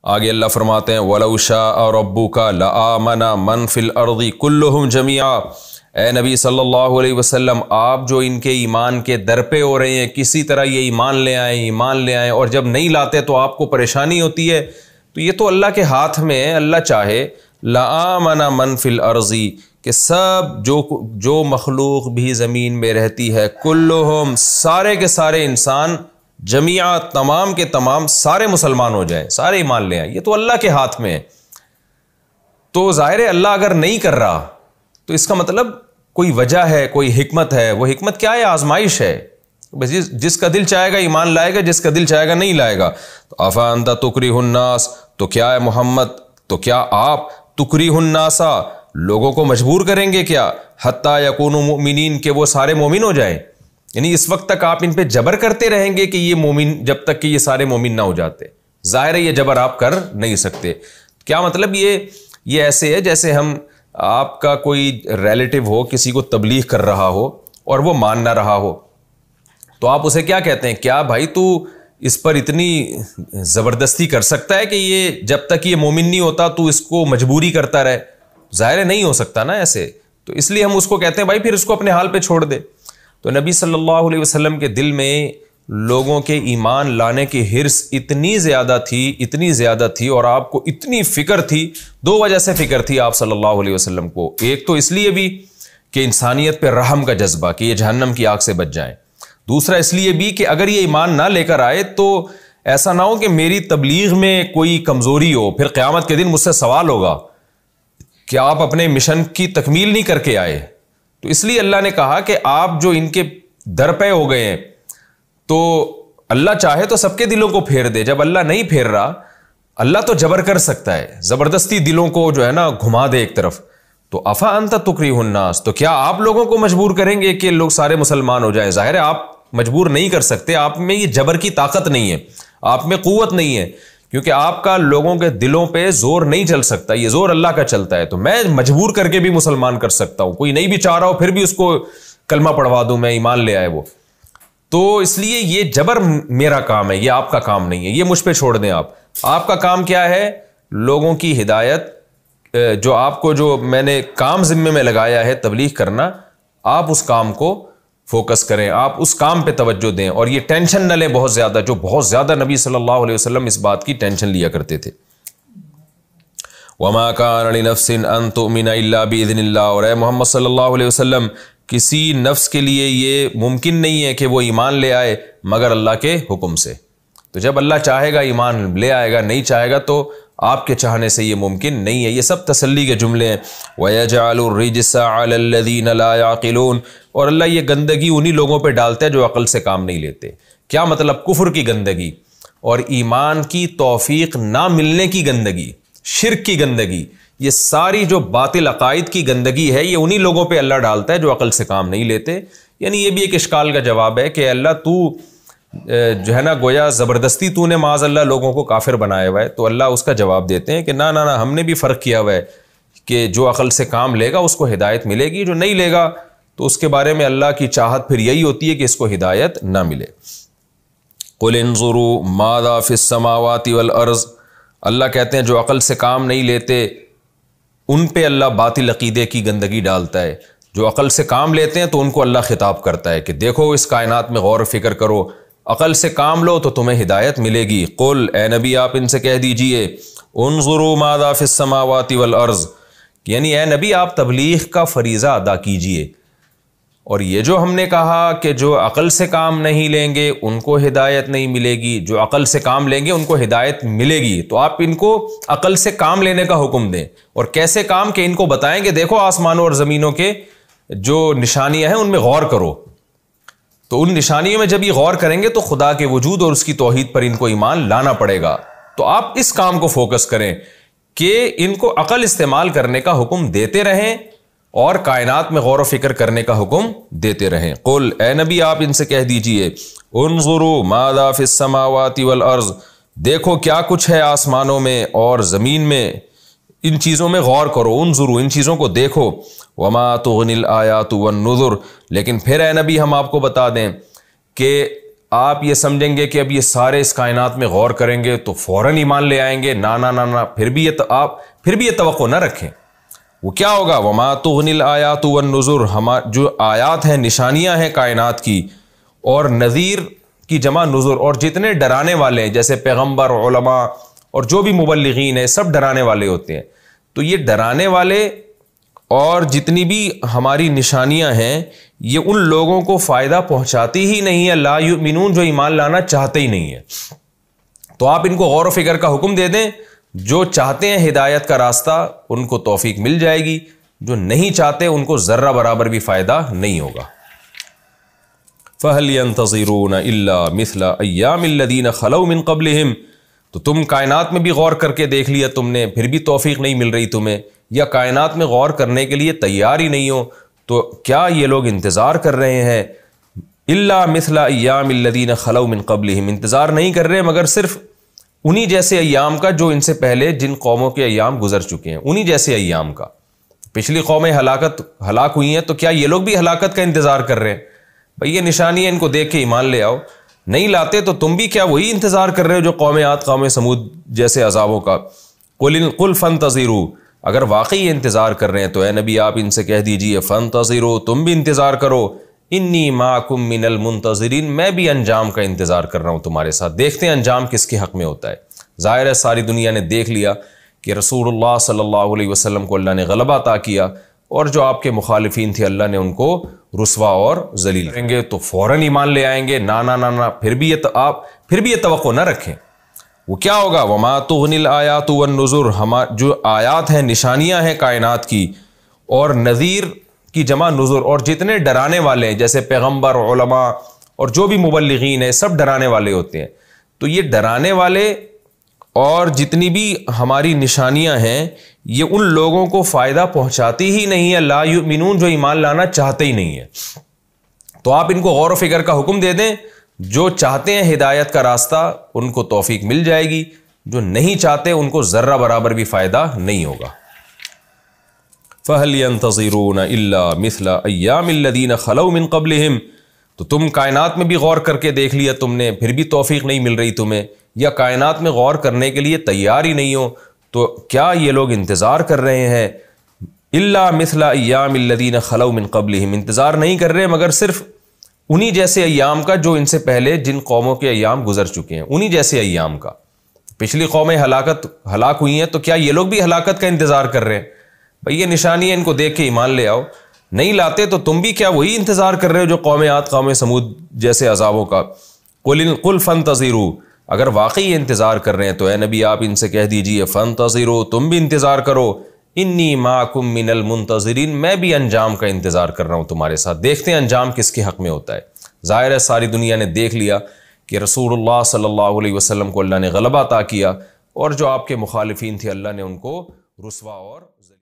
آگے اللہ فرماتے ہیں وَلَوْ شَاءَ رَبُّكَ لَآمَنَ مَنْ فِي الْأَرْضِ كُلُّهُمْ جَمِيعًا۔ اے نبی صلی اللہ علیہ وسلم، آپ جو ان کے ایمان کے در پہ ہو رہے ہیں، کسی طرح یہ ایمان لے آئیں اور جب نہیں لاتے تو آپ کو پریشانی ہوتی ہے، تو یہ تو اللہ کے ہاتھ میں ہے۔ اللہ چاہے لَآمَنَ مَنْ فِي الْأَرْضِ کہ سب جو مخلوق بھی زمین میں رہتی ہے، کلہم سارے کے سارے انسان، جمیعہ تمام کے تمام سارے مسلمان ہو جائیں، سارے ایمان لے آئیں، یہ تو اللہ کے ہاتھ میں ہے۔ تو ظاہر ہے اللہ اگر نہیں کر رہا تو اس کا مطلب کوئی وجہ ہے، کوئی حکمت ہے۔ وہ حکمت کیا ہے؟ آزمائش ہے۔ جس کا دل چاہے گا ایمان لائے گا، جس کا دل چاہے گا نہیں لائے گا۔ تو افا انت تکرہ الناس، تو کیا ہے محمد، تو کیا آپ تکرہ الناس لوگوں کو مجبور کریں گے کیا؟ حتی یکونوا مؤمنین کہ وہ سارے مومن ہو جائیں، یعنی اس وقت تک آپ ان پہ جبر کرتے رہیں گے کہ یہ مومن، جب تک کہ یہ سارے مومن نہ ہو جاتے؟ ظاہر ہے یہ جبر آپ کر نہیں سکتے۔ کیا مطلب؟ یہ ایسے ہے جیسے ہم، آپ کا کوئی ریلیٹو ہو، کسی کو تبلیغ کر رہا ہو اور وہ مان نہ رہا ہو، تو آپ اسے کیا کہتے ہیں؟ کیا بھائی تو اس پر اتنی زبردستی کر سکتا ہے کہ یہ جب تک یہ مومن نہیں ہوتا تو اس کو مجبوری کرتا رہے؟ ظاہر نہیں ہو سکتا نا ایسے، تو اس لیے ہم اس کو کہتے ہیں بھائی پھر اس کو اپنے حال پہ چھوڑ دے۔ تو نبی صلی اللہ علیہ وسلم کے دل میں لوگوں کے ایمان لانے کی حرص اتنی زیادہ تھی اور آپ کو اتنی فکر تھی۔ دو وجہ سے فکر تھی آپ صلی اللہ علیہ وسلم کو۔ ایک تو اس لیے بھی کہ انسانیت پہ رحم کا جذبہ کہ یہ جہنم کی آگ سے بچ جائیں، دوسرا اس لیے بھی کہ اگر یہ ایمان نہ لے کر آئے تو ایسا نہ ہو کہ میری تبلیغ میں کوئی کمزوری ہو، پھر قیامت کے دن مجھ سے سوال ہوگا کہ آپ اپنے مشن کی تکمیل نہیں کر کے آئے۔ تو اس لیے اللہ نے کہا کہ آپ جو ان کے در پہ ہو گئے ہیں، تو اللہ چاہے تو سب کے دلوں کو پھیر دے۔ جب اللہ نہیں پھیر رہا، اللہ تو جبر کر سکتا ہے، زبردستی دلوں کو جو ہے نا گھما دے ایک طرف۔ تو افا انت تکرہ الناس، تو کیا آپ لوگوں کو مجبور کریں گے کہ لوگ سارے مسلمان ہو جائیں؟ ظاہر ہے آپ مجبور نہیں کر سکتے، آپ میں یہ جبر کی طاقت نہیں ہے، آپ میں قوت نہیں ہے، کیونکہ آپ کا لوگوں کے دلوں پہ زور نہیں چل سکتا، یہ زور اللہ کا چلتا ہے۔ تو میں مجبور کر کے بھی مسلمان کر سکتا ہوں، کوئی نہیں بھی چاہ رہا ہو پھر بھی اس کو کلمہ پڑھوا دوں میں، ایمان لے آئے وہ۔ تو اس لیے یہ جبر میرا کام ہے، یہ آپ کا کام نہیں ہے، یہ مجھ پہ چھوڑ دیں آپ کا کام کیا ہے؟ لوگوں کی ہدایت، جو آپ کو جو میں نے کام ذمے میں لگایا ہے تبلیغ کرنا، آپ اس کام کو فوکس کریں، آپ اس کام پہ توجہ دیں، اور یہ ٹینشن نہ لیں بہت زیادہ، جو بہت زیادہ نبی صلی اللہ علیہ وسلم اس بات کی ٹینشن لیا کرتے تھے۔ وَمَا كَانَ لِنَفْسٍ أَن تُؤْمِنَ إِلَّا بِإِذْنِ اللَّهِ، اور اے محمد صلی اللہ علیہ وسلم، کسی نفس کے لیے یہ ممکن نہیں ہے کہ وہ ایمان لے آئے مگر اللہ کے حکم سے۔ تو جب اللہ چاہے گا ایمان لے آئے گا، نہیں چاہے گا تو آپ کے چاہنے سے یہ ممکن نہیں ہے۔ یہ سب تسلی کے جملے ہیں۔ وَيَجْعَلُ الرِّجْسَ عَلَى الَّذِينَ لَا يَعْقِلُونَ، اور اللہ یہ گندگی انہی لوگوں پہ ڈالتا ہے جو عقل سے کام نہیں لیتے۔ کیا مطلب؟ کفر کی گندگی اور ایمان کی توفیق نہ ملنے کی گندگی، شرک کی گندگی، یہ ساری جو باطل عقائد کی گندگی ہے، یہ انہی لوگوں پہ اللہ ڈالتا ہے جو عقل سے کام نہیں لیتے۔ یعنی یہ بھی ایک اشکال کا جواب ہے کہ اللہ تو جو ہے نا گویا زبردستی تو نے معاذ اللہ لوگوں کو کافر بنایا ہوا ہے، تو اللہ اس کا جواب دیتے ہیں کہ نہ نہ نہ، ہم نے بھی فرق کیا ہوا ہے کہ جو عقل سے کام لے گا اس کو ہدایت ملے گی، جو نہیں لے گا تو اس کے بارے میں اللہ کی چاہت پھر یہی ہوتی ہے کہ اس کو ہدایت نہ ملے۔ قُلْ انظُرُوا مَاذَا فِي السَّمَاوَاتِ وَالْأَرْضِ، اللہ کہتے ہیں جو عقل سے کام نہیں لیتے ان پہ اللہ باطل عقیدے کی گندگی ڈالتا ہے، جو عقل سے کام لیتے ہیں تو ان کو اللہ خطاب کرتا ہے کہ دیکھو اس کائنات میں غور و فکر کرو، عقل سے کام لو تو تمہیں ہدایت ملے گی۔ قل، اے نبی آپ ان سے کہہ دیجئے، انظروا ماذا فی السماوات والارض، یعنی اے نبی آپ تبلیغ کا فریضہ ادا کیجئے، اور یہ جو ہم نے کہا کہ جو عقل سے کام نہیں لیں گے ان کو ہدایت نہیں ملے گی، جو عقل سے کام لیں گے ان کو ہدایت ملے گی، تو آپ ان کو عقل سے کام لینے کا حکم دیں۔ اور کیسے کام؟ کہ ان کو بتائیں کہ دیکھو آسمانوں اور زمینوں کے جو نشانیاں ہیں ان میں غور کرو، تو ان نشانیوں میں جب یہ غور کریں گے تو خدا کے وجود اور اس کی توحید پر ان کو ایمان لانا پڑے گا۔ تو آپ اس کام کو فوکس کریں کہ ان کو عقل استعمال کرنے کا حکم دیتے رہیں اور کائنات میں غور و فکر کرنے کا حکم دیتے رہیں۔ قل، اے نبی آپ ان سے کہہ دیجئے، انظروا ماذا فی السماوات والارض، دیکھو کیا کچھ ہے آسمانوں میں اور زمین میں، ان چیزوں میں غور کرو، انظروا ان چیزوں کو دیکھو، وما تغنی الآیات والنذر، لیکن پھر اے نبی ہم آپ کو بتا دیں کہ آپ یہ سمجھیں گے کہ اب یہ سارے اس کائنات میں غور کریں گے تو فوراً ایمان لے آئیں گے، نا نا نا نا، پھر بھی یہ توقع نہ رکھیں۔ وہ کیا ہوگا؟ وما تغنی الآیات والنذر، جو آیات ہیں، نشانیاں ہیں کائنات کی، اور نذیر کی جمع نذر، اور جتنے ڈرانے والے ہیں جیسے پیغمبر، علماء اور جو بھی مبلغین ہیں، سب ڈرانے والے ہوتے ہیں۔ تو یہ ڈرانے والے اور جتنی بھی ہماری نشانیاں ہیں یہ ان لوگوں کو فائدہ پہنچاتی ہی نہیں ہے، لا یؤمنون، جو ایمان لانا چاہتے ہی نہیں ہے۔ تو آپ ان کو غور و فکر کا حکم دے دیں، جو چاہتے ہیں ہدایت کا راستہ ان کو توفیق مل جائے گی، جو نہیں چاہتے ان کو ذرہ برابر بھی فائدہ نہیں ہوگا۔ فَهَلْ يَنْتَظِرُونَ إِلَّا مِثْلَ أَيَّامِ الَّذِينَ خَلَوْا مِنْ قَبْلِهِمْ، تو تم کائنات میں بھی غور کر کے دیکھ لیا تم نے، پھر بھی توفیق نہیں مل رہی تمہیں، یا کائنات میں غور کرنے کے لیے تیار ہی نہیں ہو، تو کیا یہ لوگ انتظار کر رہے ہیں؟ الا مثل ایام الذین خلو من قبلہم، انتظار نہیں کر رہے مگر صرف انہی جیسے ایام کا جو ان سے پہلے جن قوموں کے ایام گزر چکے ہیں، انہی جیسے ایام کا۔ پچھلی قومیں ہلاک ہوئی ہیں تو کیا یہ لوگ بھی ہلاکت کا انتظار کر رہے ہیں؟ بھئی یہ نشانی ہے، ان کو دیکھ کے ایمان لے آؤ۔ نہیں لاتے تو تم بھی کیا وہی انتظار کر رہے ہو جو قوم عاد، قوم سمود جیسے عذابوں کا؟ قل فانتظروا، اگر واقعی انتظار کر رہے ہیں تو اے نبی آپ ان سے کہہ دیجئے فانتظروا، تم بھی انتظار کرو، انی معکم من المنتظرین، میں بھی انجام کا انتظار کر رہا ہوں تمہارے ساتھ۔ دیکھتے ہیں انجام کس کے حق میں ہوتا ہے۔ ظاہر ہے ساری دنیا نے دیکھ لیا کہ رسول اللہ صلی اللہ علیہ وسلم کو اللہ نے غلبہ عطا کیا، اور جو آپ کے مخالفین تھے اللہ نے ان کو رسوا اور ذلیل کریں گے، تو فوراً ایمان لے آئیں گے، نا نا نا نا، پھر بھی یہ توقع نہ رکھیں۔ وہ کیا ہوگا؟ وما تغنی الآیات والنذر، جو آیات ہیں، نشانیاں ہیں کائنات کی، اور نذیر کی جمع نذر، اور جتنے ڈرانے والے ہیں جیسے پیغمبر، علماء اور جو بھی مبلغین ہیں، سب ڈرانے والے ہوتے ہیں۔ تو یہ ڈرانے والے اور جتنی بھی ہماری نشانیاں ہیں یہ ان لوگوں کو فائدہ پہنچاتی ہی نہیں ہے، لا یؤمنون، جو ایمان لانا چاہتے ہی نہیں ہے۔ تو آپ ان کو غور و فکر کا حکم دے دیں، جو چاہتے ہیں ہدایت کا راستہ ان کو توفیق مل جائے گی، جو نہیں چاہتے ان کو ذرہ برابر بھی فائدہ نہیں ہوگا۔ فَهَلْ يَنْتَظِرُونَ إِلَّا مِثْلَ أَيَّامِ الَّذِينَ خَلَوْا مِنْ قَبْلِهِمْ، تو تم کائنات میں بھی غور کر کے دیکھ لیا تم نے، پھر بھی توفیق نہیں مل رہی تمہیں، یا کائنات میں غور کرنے کے لیے تیار ہی نہیں ہو، تو کیا یہ لوگ انتظار کر رہے ہیں؟ الا مثل ایام الذین خلو من قبلہم، انتظار نہیں کر رہے مگر صرف انہی جیسے ایام کا جو ان سے پہلے جن قوموں کے ایام گزر چکے ہیں، انہی جیسے ایام کا۔ پچھلی قومیں ہلاک ہوئی ہیں تو کیا یہ لوگ بھی ہلاکت کا انتظار کر رہے ہیں؟ بھئی یہ نشانی ہے، ان کو دیکھ کے ایمان لے آؤ۔ نہیں لاتے تو تم بھی کیا وہی انتظار کر رہے ہو جو قوم عاد، قوم سمود جیسے عذابوں کا؟ قل فانتظروا، اگر واقعی انتظار کر رہے ہیں تو اے نبی آپ ان سے کہہ دیجئے فانتظروا، تم بھی انتظار کرو، انی معکم من المنتظرین، میں بھی انجام کا انتظار کر رہا ہوں تمہارے ساتھ۔ دیکھتے ہیں انجام کس کے حق میں ہوتا ہے۔ ظاہر ہے ساری دنیا نے دیکھ لیا کہ رسول اللہ صلی اللہ علیہ وسلم کو اللہ نے غلبہ عطا کیا، اور جو آپ کے مخالفین تھے اللہ نے ان کو رسوا اور